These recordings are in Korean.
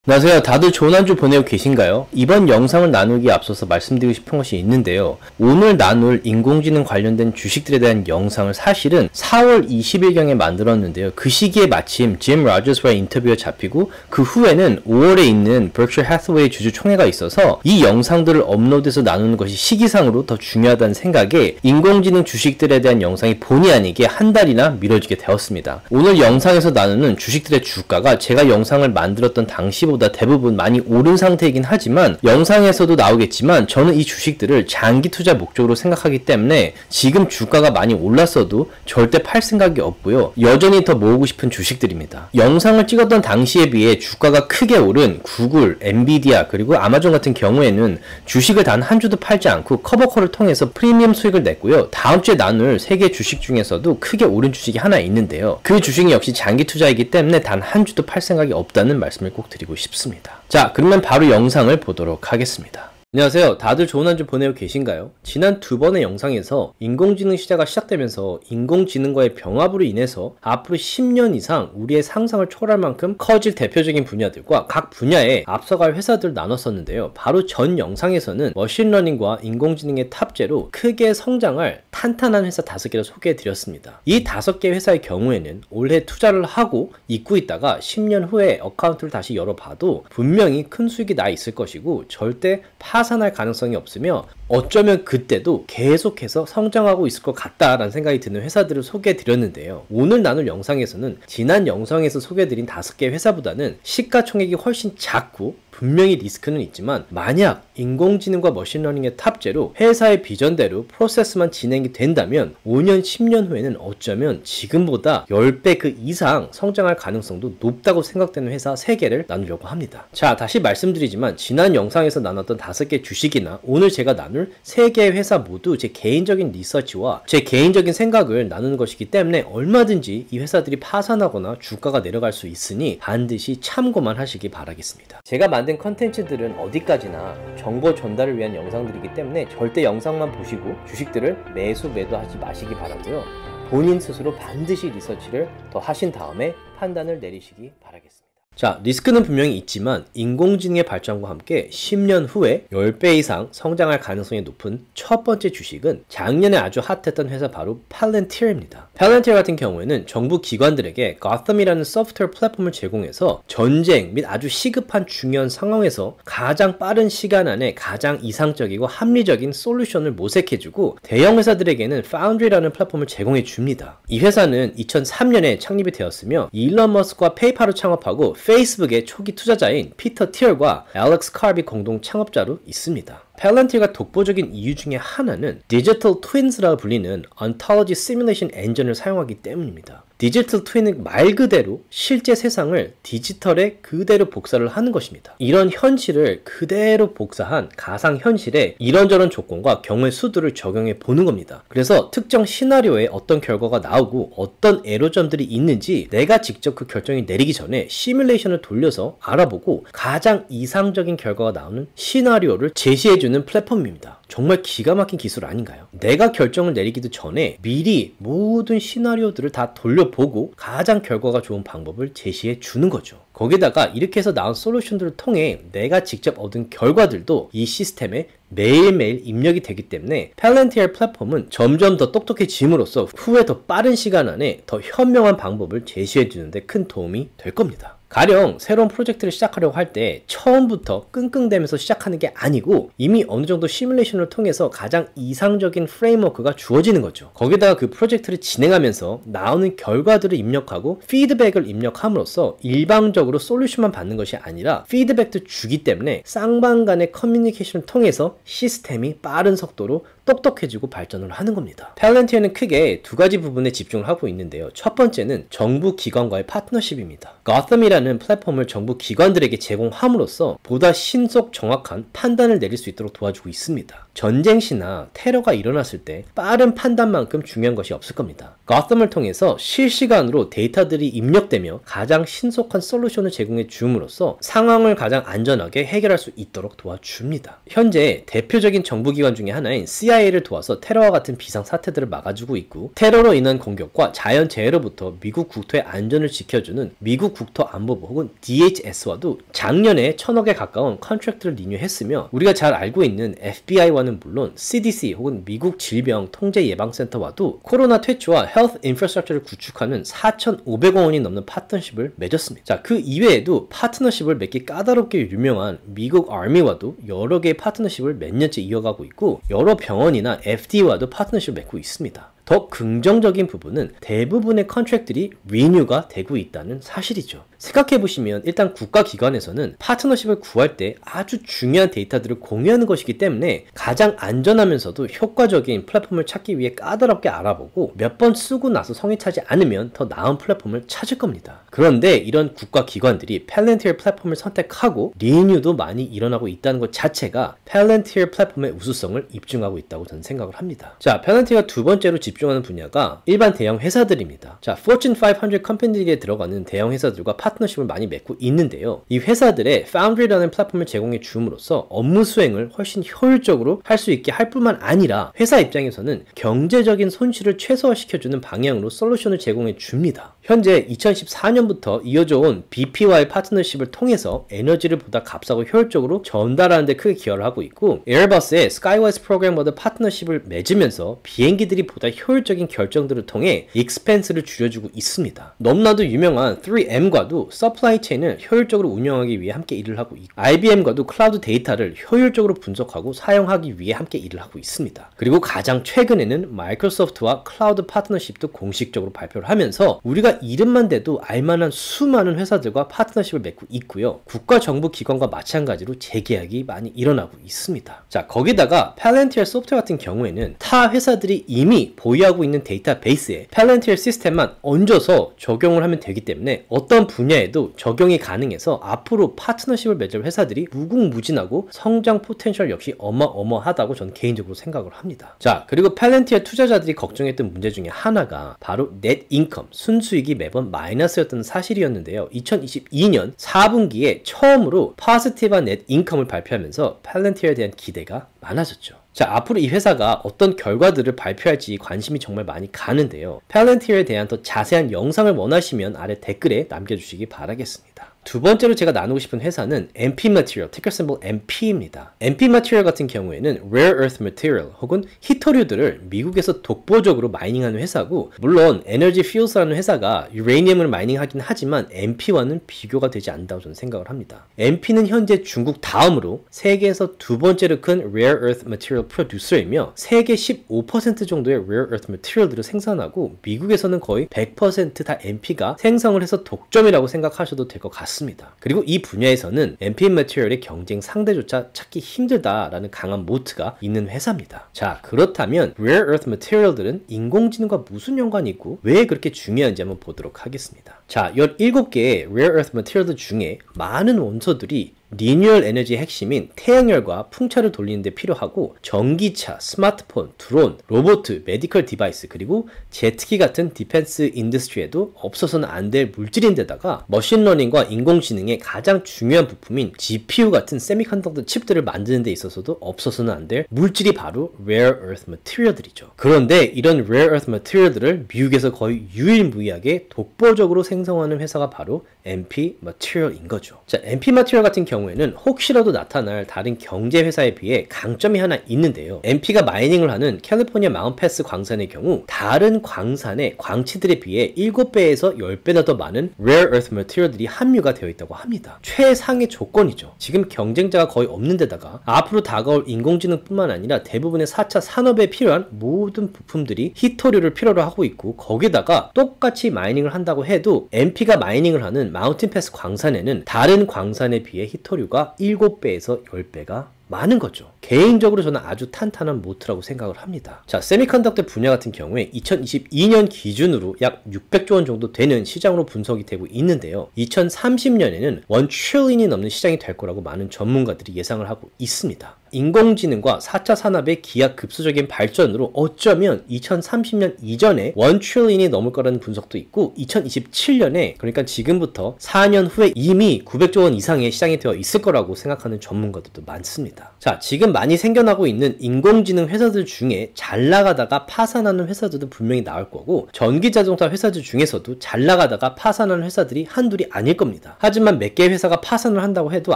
안녕하세요. 다들 좋은 한 주 보내고 계신가요? 이번 영상을 나누기에 앞서서 말씀드리고 싶은 것이 있는데요. 오늘 나눌 인공지능 관련된 주식들에 대한 영상을 사실은 4월 20일경에 만들었는데요. 그 시기에 마침 짐 로저스와의 인터뷰가 잡히고 그 후에는 5월에 있는 Berkshire Hathaway 주주총회가 있어서 이 영상들을 업로드해서 나누는 것이 시기상으로 더 중요하다는 생각에 인공지능 주식들에 대한 영상이 본의 아니게 한 달이나 미뤄지게 되었습니다. 오늘 영상에서 나누는 주식들의 주가가 제가 영상을 만들었던 당시보다 대부분 많이 오른 상태이긴 하지만 영상에서도 나오겠지만 저는 이 주식들을 장기 투자 목적으로 생각하기 때문에 지금 주가가 많이 올랐어도 절대 팔 생각이 없고요. 여전히 더 모으고 싶은 주식들입니다. 영상을 찍었던 당시에 비해 주가가 크게 오른 구글, 엔비디아 그리고 아마존 같은 경우에는 주식을 단 한 주도 팔지 않고 커버콜을 통해서 프리미엄 수익을 냈고요. 다음 주에 나눌 3개 주식 중에서도 크게 오른 주식이 하나 있는데요. 그 주식이 역시 장기 투자이기 때문에 단 한 주도 팔 생각이 없다는 말씀을 꼭 드리고 싶습니다. 자, 그러면 바로 영상을 보도록 하겠습니다. 안녕하세요. 다들 좋은 한 주 보내고 계신가요? 지난 2번의 영상에서 인공지능 시대가 시작되면서 인공지능과의 병합으로 인해서 앞으로 10년 이상 우리의 상상을 초월할 만큼 커질 대표적인 분야들과 각 분야에 앞서갈 회사들을 나눴었는데요. 바로 전 영상에서는 머신러닝과 인공지능의 탑재로 크게 성장할 탄탄한 회사 5개를 소개해 드렸습니다. 이 5개 회사의 경우에는 올해 투자를 하고 잊고 있다가 10년 후에 어카운트를 다시 열어봐도 분명히 큰 수익이 나 있을 것이고 절대 파산할 가능성이 없으며 어쩌면 그때도 계속해서 성장하고 있을 것 같다라는 생각이 드는 회사들을 소개해 드렸는데요. 오늘 나눌 영상에서는 지난 영상에서 소개해 드린 5개 회사보다는 시가총액이 훨씬 작고 분명히 리스크는 있지만 만약 인공지능과 머신러닝의 탑재로 회사의 비전대로 프로세스만 진행이 된다면 5년, 10년 후에는 어쩌면 지금보다 10배 그 이상 성장할 가능성도 높다고 생각되는 회사 3개를 나누려고 합니다. 자, 다시 말씀드리지만 지난 영상에서 나눴던 5개 주식이나 오늘 제가 나눌 3개의 회사 모두 제 개인적인 리서치와 제 개인적인 생각을 나누는 것이기 때문에 얼마든지 이 회사들이 파산하거나 주가가 내려갈 수 있으니 반드시 참고만 하시기 바라겠습니다. 제가 만든 컨텐츠들은 어디까지나 정보 전달을 위한 영상들이기 때문에 절대 영상만 보시고 주식들을 매도하지 마시기 바라고요. 본인 스스로 반드시 리서치를 더 하신 다음에 판단을 내리시기 바라겠습니다. 자, 리스크는 분명히 있지만 인공지능의 발전과 함께 10년 후에 10배 이상 성장할 가능성이 높은 첫 번째 주식은 작년에 아주 핫했던 회사 바로 팔렌티어입니다. 팔렌티어 같은 경우에는 정부 기관들에게 Gotham이라는 소프트웨어 플랫폼을 제공해서 전쟁 및 아주 시급한 중요한 상황에서 가장 빠른 시간 안에 가장 이상적이고 합리적인 솔루션을 모색해주고 대형 회사들에게는 Foundry라는 플랫폼을 제공해 줍니다. 이 회사는 2003년에 창립이 되었으며 일론 머스크와 페이팔을 창업하고 페이스북의 초기 투자자인 피터 티얼과 알렉스 카비 공동 창업자로 있습니다. 팔렌티어가 독보적인 이유 중에 하나는 디지털 트윈즈라고 불리는 Ontology Simulation 엔진을 사용하기 때문입니다. 디지털 트윈은 말 그대로 실제 세상을 디지털에 그대로 복사를 하는 것입니다. 이런 현실을 그대로 복사한 가상 현실에 이런저런 조건과 경우의 수들을 적용해 보는 겁니다. 그래서 특정 시나리오에 어떤 결과가 나오고 어떤 에러점들이 있는지 내가 직접 그 결정이 내리기 전에 시뮬레이션을 돌려서 알아보고 가장 이상적인 결과가 나오는 시나리오를 제시해주는 플랫폼입니다. 정말 기가 막힌 기술 아닌가요? 내가 결정을 내리기도 전에 미리 모든 시나리오들을 다 돌려보고 가장 결과가 좋은 방법을 제시해 주는 거죠. 거기다가 이렇게 해서 나온 솔루션들을 통해 내가 직접 얻은 결과들도 이 시스템에 매일매일 입력이 되기 때문에 팔렌티어 플랫폼은 점점 더 똑똑해짐으로써 후에 더 빠른 시간 안에 더 현명한 방법을 제시해 주는데 큰 도움이 될 겁니다. 가령 새로운 프로젝트를 시작하려고 할 때 처음부터 끙끙대면서 시작하는 게 아니고 이미 어느 정도 시뮬레이션을 통해서 가장 이상적인 프레임워크가 주어지는 거죠. 거기다가 그 프로젝트를 진행하면서 나오는 결과들을 입력하고 피드백을 입력함으로써 일방적으로 솔루션만 받는 것이 아니라 피드백도 주기 때문에 쌍방 간의 커뮤니케이션을 통해서 시스템이 빠른 속도로 똑똑해지고 발전을 하는 겁니다. 팔렌티어는 크게 2가지 부분에 집중을 하고 있는데요. 첫 번째는 정부 기관과의 파트너십입니다. Gotham이라는 플랫폼을 정부 기관들에게 제공함으로써 보다 신속 정확한 판단을 내릴 수 있도록 도와주고 있습니다. 전쟁 시나 테러가 일어났을 때 빠른 판단만큼 중요한 것이 없을 겁니다. Gotham을 통해서 실시간으로 데이터들이 입력되며 가장 신속한 솔루션을 제공해 줌으로써 상황을 가장 안전하게 해결할 수 있도록 도와줍니다. 현재 대표적인 정부기관 중에 하나인 CIA CIA를 도와서 테러와 같은 비상사태들을 막아주고 있고, 테러로 인한 공격과 자연재해로부터 미국 국토의 안전을 지켜주는 미국 국토안보부 혹은 DHS와도 작년에 1,000억에 가까운 컨트랙트를 리뉴했으며, 우리가 잘 알고 있는 FBI와는 물론 CDC 혹은 미국 질병통제예방센터와도 코로나 퇴치와 헬스 인프라스트럭처를 구축하는 4,500억 원이 넘는 파트너십을 맺었습니다. 자, 그 이외에도 파트너십을 맺기 까다롭게 유명한 미국 아미와도 여러 개의 파트너십을 몇 년째 이어가고 있고, 여러 병원이나 FDA와도 파트너십을 맺고 있습니다. 더 긍정적인 부분은 대부분의 컨트랙트들이 리뉴가 되고 있다는 사실이죠. 생각해보시면 일단 국가기관에서는 파트너십을 구할 때 아주 중요한 데이터들을 공유하는 것이기 때문에 가장 안전하면서도 효과적인 플랫폼을 찾기 위해 까다롭게 알아보고 몇 번 쓰고 나서 성에 차지 않으면 더 나은 플랫폼을 찾을 겁니다. 그런데 이런 국가기관들이 팔렌티어 플랫폼을 선택하고 리뉴도 많이 일어나고 있다는 것 자체가 팔렌티어 플랫폼의 우수성을 입증하고 있다고 저는 생각을 합니다. 자, 팔렌티어가 두 번째로 집중하는 분야가 일반 대형 회사들입니다. 자, Fortune 500 컴퍼니들에 들어가는 대형 회사들과 파트너십을 많이 맺고 있는데요. 이 회사들의 Foundry라는 플랫폼을 제공해 줌으로써 업무 수행을 훨씬 효율적으로 할 수 있게 할 뿐만 아니라 회사 입장에서는 경제적인 손실을 최소화시켜주는 방향으로 솔루션을 제공해 줍니다. 현재 2014년부터 이어져 온 BP와의 파트너십을 통해서 에너지를 보다 값싸고 효율적으로 전달하는 데 크게 기여를 하고 있고, 에어버스의 스카이와이즈 프로그램과도 파트너십을 맺으면서 비행기들이 보다 효율적인 결정들을 통해 익스펜스를 줄여주고 있습니다. 너무나도 유명한 3M과도 서플라이 체인을 효율적으로 운영하기 위해 함께 일을 하고 있고, IBM과도 클라우드 데이터를 효율적으로 분석하고 사용하기 위해 함께 일을 하고 있습니다. 그리고 가장 최근에는 마이크로소프트와 클라우드 파트너십도 공식적으로 발표를 하면서 우리가 이름만 대도 알만한 수많은 회사들과 파트너십을 맺고 있고요. 국가정부기관과 마찬가지로 재계약이 많이 일어나고 있습니다. 자, 거기다가 팔렌티어 소프트웨어 같은 경우에는 타 회사들이 이미 보유하고 있는 데이터베이스에 팔렌티어 시스템만 얹어서 적용을 하면 되기 때문에 어떤 분야에도 적용이 가능해서 앞으로 파트너십을 맺을 회사들이 무궁무진하고 성장 포텐셜 역시 어마어마하다고 저는 개인적으로 생각을 합니다. 자, 그리고 팔렌티어 투자자들이 걱정했던 문제 중에 하나가 바로 넷 인컴, 순수익이 매번 마이너스였던 사실이었는데요. 2022년 4분기에 처음으로 포지티브한 넷 인컴을 발표하면서 팔렌티어에 대한 기대가 많아졌죠. 자, 앞으로 이 회사가 어떤 결과들을 발표할지 관심이 정말 많이 가는데요. 팔렌티어에 대한 더 자세한 영상을 원하시면 아래 댓글에 남겨주시기 바라겠습니다. 두 번째로 제가 나누고 싶은 회사는 MP Material, 티cker 심볼 MP입니다. MP Material 같은 경우에는 Rare Earth Material 혹은 희토류들을 미국에서 독보적으로 마이닝하는 회사고, 물론 Energy Fuels라는 회사가 유레니엄을 마이닝하긴 하지만 MP와는 비교가 되지 않는다고 저는 생각을 합니다. MP는 현재 중국 다음으로 세계에서 두 번째로 큰 Rare Earth Material 프로듀서이며 세계 15% 정도의 Rare Earth Material들을 생산하고 미국에서는 거의 100% 다 MP가 생성을 해서 독점이라고 생각하셔도 될 것 같습니다. 그리고 이 분야에서는 MP Material의 경쟁 상대조차 찾기 힘들다라는 강한 모트가 있는 회사입니다. 자, 그렇다면 Rare Earth Material들은 인공지능과 무슨 연관이 있고 왜 그렇게 중요한지 한번 보도록 하겠습니다. 자, 17개의 Rare Earth Material 중에 많은 원소들이 리뉴얼 에너지의 핵심인 태양열과 풍차를 돌리는 데 필요하고, 전기차, 스마트폰, 드론, 로보트, 메디컬 디바이스, 그리고 제트기 같은 디펜스 인더스트리에도 없어서는 안 될 물질인데다가 머신러닝과 인공지능의 가장 중요한 부품인 GPU 같은 세미컨덕터 칩들을 만드는 데 있어서도 없어서는 안 될 물질이 바로 Rare Earth Material들이죠. 그런데 이런 Rare Earth Material들을 미국에서 거의 유일무이하게 독보적으로 생성하는 회사가 바로 MP Material인 거죠. 자, MP Material 같은 경우에는 혹시라도 나타날 다른 경제 회사에 비해 강점이 하나 있는데요. MP가 마이닝을 하는 캘리포니아 마운트 패스 광산의 경우 다른 광산의 광치들에 비해 7배에서 10배나 더 많은 Rare Earth Material들이 함유가 되어 있다고 합니다. 최상의 조건이죠. 지금 경쟁자가 거의 없는 데다가 앞으로 다가올 인공지능뿐만 아니라 대부분의 4차 산업에 필요한 모든 부품들이 희토류를 필요로 하고 있고, 거기다가 똑같이 마이닝을 한다고 해도 MP가 마이닝을 하는 마운틴 패스 광산에는 다른 광산에 비해 희토류가 7배에서 10배가 많은 거죠. 개인적으로 저는 아주 탄탄한 모트라고 생각을 합니다. 자, 세미컨덕터 분야 같은 경우에 2022년 기준으로 약 600조 원 정도 되는 시장으로 분석이 되고 있는데요. 2030년에는 1 트릴리언이 넘는 시장이 될 거라고 많은 전문가들이 예상을 하고 있습니다. 인공지능과 4차 산업의 기하급수적인 발전으로 어쩌면 2030년 이전에 1 트릴리언이 넘을 거라는 분석도 있고, 2027년에 그러니까 지금부터 4년 후에 이미 900조 원 이상의 시장이 되어 있을 거라고 생각하는 전문가들도 많습니다. 합니다. 자, 지금 많이 생겨나고 있는 인공지능 회사들 중에 잘 나가다가 파산하는 회사들도 분명히 나올 거고, 전기자동차 회사들 중에서도 잘 나가다가 파산하는 회사들이 한둘이 아닐 겁니다. 하지만 몇 개의 회사가 파산을 한다고 해도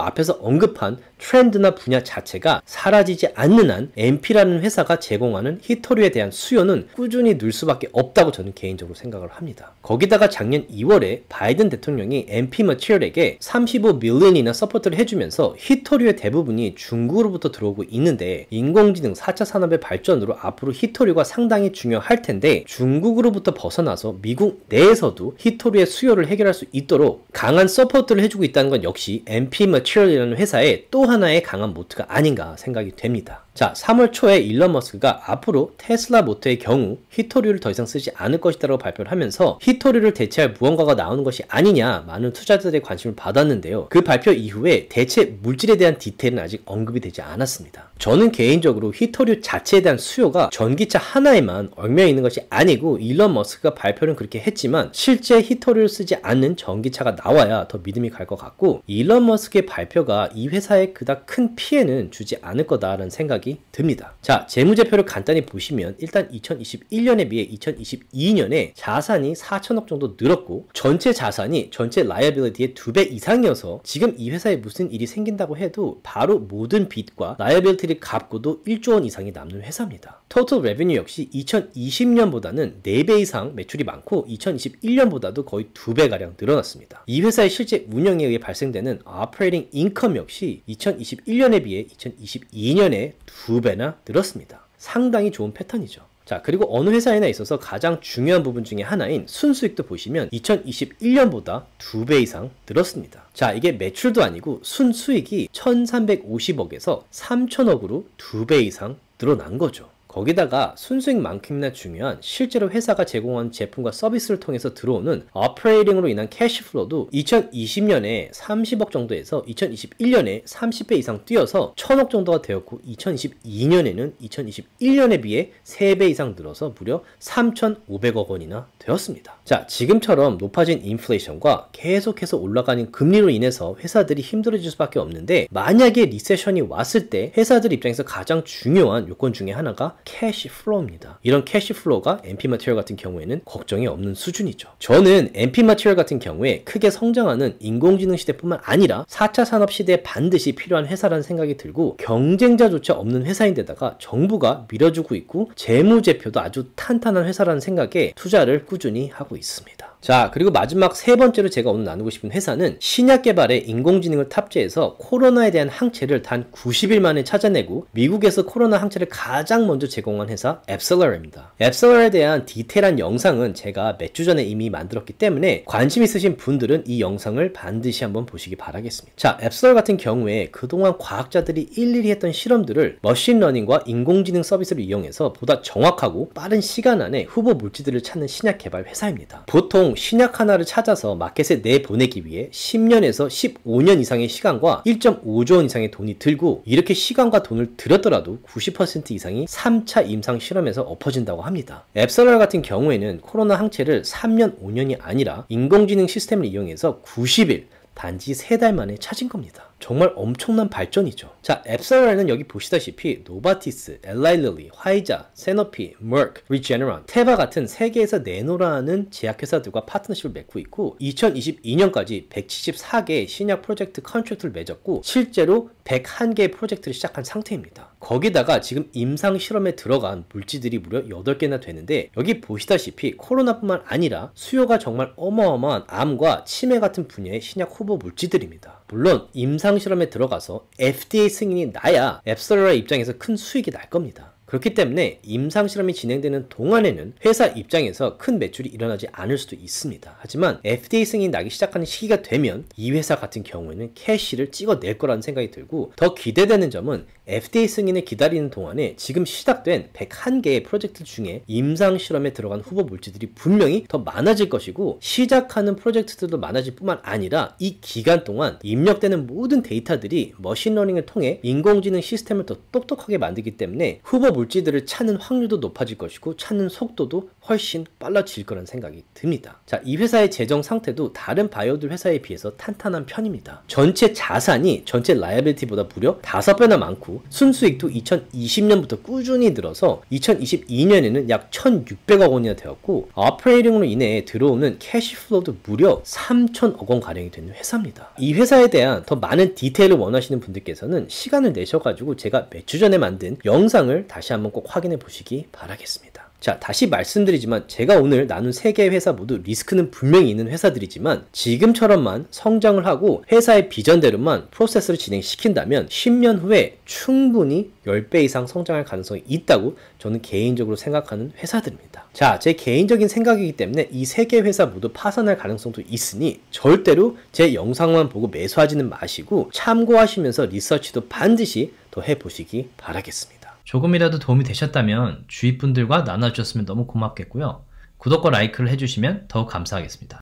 앞에서 언급한 트렌드나 분야 자체가 사라지지 않는 한 MP라는 회사가 제공하는 히터류에 대한 수요는 꾸준히 늘 수밖에 없다고 저는 개인적으로 생각을 합니다. 거기다가 작년 2월에 바이든 대통령이 MP 머티리얼에게 35밀리언이나 서포트를 해주면서 히터류의 대부분이 중국으로부터 들어오고 있는데, 인공지능 4차 산업의 발전으로 앞으로 히터류가 상당히 중요할 텐데, 중국으로부터 벗어나서 미국 내에서도 히터류의 수요를 해결할 수 있도록 강한 서포트를 해주고 있다는 건 역시 MP 머티리얼이라는 회사의 또 하나의 강한 모트가 아닌가 생각이 됩니다. 자, 3월 초에 일론 머스크가 앞으로 테슬라 모터의 경우 히터류를 더 이상 쓰지 않을 것이라고 발표를 하면서 히터류를 대체할 무언가가 나오는 것이 아니냐 많은 투자자들의 관심을 받았는데요. 그 발표 이후에 대체 물질에 대한 디테일은 아직 언급이 되지 않았습니다. 저는 개인적으로 히터류 자체에 대한 수요가 전기차 하나에만 얽매여 있는 것이 아니고, 일론 머스크가 발표는 그렇게 했지만 실제 히터류를 쓰지 않는 전기차가 나와야 더 믿음이 갈 것 같고, 일론 머스크의 발표가 이 회사에 그닥 큰 피해는 주지 않을 거다라는 생각이 듭니다. 자, 재무제표를 간단히 보시면 일단 2021년에 비해 2022년에 자산이 4천억 정도 늘었고, 전체 자산이 전체 라이어빌리티의 2배 이상이어서 지금 이 회사에 무슨 일이 생긴다고 해도 바로 모든 빚과 라이어빌리티를 갚고도 1조 원 이상이 남는 회사입니다. 토탈 레베뉴 역시 2020년보다는 4배 이상 매출이 많고 2021년보다도 거의 2배가량 늘어났습니다. 이 회사의 실제 운영에 의해 발생되는 오퍼레이팅 인컴 역시 2021년에 비해 2022년에 2배나 늘었습니다. 상당히 좋은 패턴이죠. 자, 그리고 어느 회사에나 있어서 가장 중요한 부분 중에 하나인 순수익도 보시면 2021년보다 2배 이상 늘었습니다. 자, 이게 매출도 아니고 순수익이 1350억에서 3000억으로 2배 이상 늘어난 거죠. 거기다가 순수익만큼이나 중요한 실제로 회사가 제공한 제품과 서비스를 통해서 들어오는 오퍼레이팅으로 인한 캐시플로도 2020년에 30억 정도에서 2021년에 30배 이상 뛰어서 1000억 정도가 되었고, 2022년에는 2021년에 비해 3배 이상 늘어서 무려 3,500억 원이나 되었습니다. 자, 지금처럼 높아진 인플레이션과 계속해서 올라가는 금리로 인해서 회사들이 힘들어질 수밖에 없는데, 만약에 리세션이 왔을 때 회사들 입장에서 가장 중요한 요건 중에 하나가 캐시플로우입니다. 이런 캐시플로우가 MP 머티리얼 같은 경우에는 걱정이 없는 수준이죠. 저는 MP 머티리얼 같은 경우에 크게 성장하는 인공지능 시대뿐만 아니라 4차 산업 시대에 반드시 필요한 회사라는 생각이 들고, 경쟁자조차 없는 회사인데다가 정부가 밀어주고 있고 재무제표도 아주 탄탄한 회사라는 생각에 투자를 꾸준히 하고 있습니다. 자, 그리고 마지막 세 번째로 제가 오늘 나누고 싶은 회사는 신약 개발에 인공지능을 탑재해서 코로나에 대한 항체를 단 90일 만에 찾아내고 미국에서 코로나 항체를 가장 먼저 제공한 회사 앱셀러입니다. 앱셀러에 대한 디테일한 영상은 제가 몇 주 전에 이미 만들었기 때문에 관심 있으신 분들은 이 영상을 반드시 한번 보시기 바라겠습니다. 자, 앱셀러 같은 경우에 그동안 과학자들이 일일이 했던 실험들을 머신러닝과 인공지능 서비스를 이용해서 보다 정확하고 빠른 시간 안에 후보 물질들을 찾는 신약 개발 회사입니다. 보통 신약 하나를 찾아서 마켓에 내보내기 위해 10년에서 15년 이상의 시간과 1.5조 원 이상의 돈이 들고, 이렇게 시간과 돈을 들였더라도 90% 이상이 3차 임상 실험에서 엎어진다고 합니다. 앱셀러 같은 경우에는 코로나 항체를 3년, 5년이 아니라 인공지능 시스템을 이용해서 90일, 단지 3달 만에 찾은 겁니다. 정말 엄청난 발전이죠. 자, 앱셀러는 여기 보시다시피 노바티스, 엘라일리, 화이자, 세노피, 머크, 리제네론, 테바 같은 세계에서 내놓으라는 제약회사들과 파트너십을 맺고 있고, 2022년까지 174개의 신약 프로젝트 컨트랙트를 맺었고 실제로 101개의 프로젝트를 시작한 상태입니다. 거기다가 지금 임상 실험에 들어간 물질들이 무려 8개나 되는데, 여기 보시다시피 코로나뿐만 아니라 수요가 정말 어마어마한 암과 치매 같은 분야의 신약 후보 물질들입니다. 물론 임상 실험에 들어가서 FDA 승인이 나야 앱셀러의 입장에서 큰 수익이 날 겁니다. 그렇기 때문에 임상실험이 진행되는 동안에는 회사 입장에서 큰 매출이 일어나지 않을 수도 있습니다. 하지만 FDA 승인이 나기 시작하는 시기가 되면 이 회사 같은 경우에는 캐시를 찍어낼 거라는 생각이 들고, 더 기대되는 점은 FDA 승인을 기다리는 동안에 지금 시작된 101개의 프로젝트 중에 임상실험에 들어간 후보 물질들이 분명히 더 많아질 것이고, 시작하는 프로젝트들도 많아질 뿐만 아니라 이 기간 동안 입력되는 모든 데이터들이 머신러닝을 통해 인공지능 시스템을 더 똑똑하게 만들기 때문에 후보 물질들을 찾는 확률도 높아질 것이고 찾는 속도도 훨씬 빨라질 거라는 생각이 듭니다. 자, 이 회사의 재정 상태도 다른 바이오들 회사에 비해서 탄탄한 편입니다. 전체 자산이 전체 라이abili티보다 무려 5배나 많고 순수익도 2020년부터 꾸준히 늘어서 2022년에는 약 1,600억 원이나 되었고 오퍼레이팅으로 인해 들어오는 캐시플로우도 무려 3,000억 원 가량이 되는 회사입니다. 이 회사에 대한 더 많은 디테일을 원하시는 분들께서는 시간을 내셔가지고 제가 몇 주 전에 만든 영상을 다시 한번 꼭 확인해 보시기 바라겠습니다. 자, 다시 말씀드리지만 제가 오늘 나눈 3개의 회사 모두 리스크는 분명히 있는 회사들이지만 지금처럼만 성장을 하고 회사의 비전대로만 프로세스를 진행시킨다면 10년 후에 충분히 10배 이상 성장할 가능성이 있다고 저는 개인적으로 생각하는 회사들입니다. 자, 제 개인적인 생각이기 때문에 이 3개 회사 모두 파산할 가능성도 있으니 절대로 제 영상만 보고 매수하지는 마시고 참고하시면서 리서치도 반드시 더 해보시기 바라겠습니다. 조금이라도 도움이 되셨다면 주위 분들과 나눠주셨으면 너무 고맙겠고요. 구독과 라이크를 해주시면 더욱 감사하겠습니다.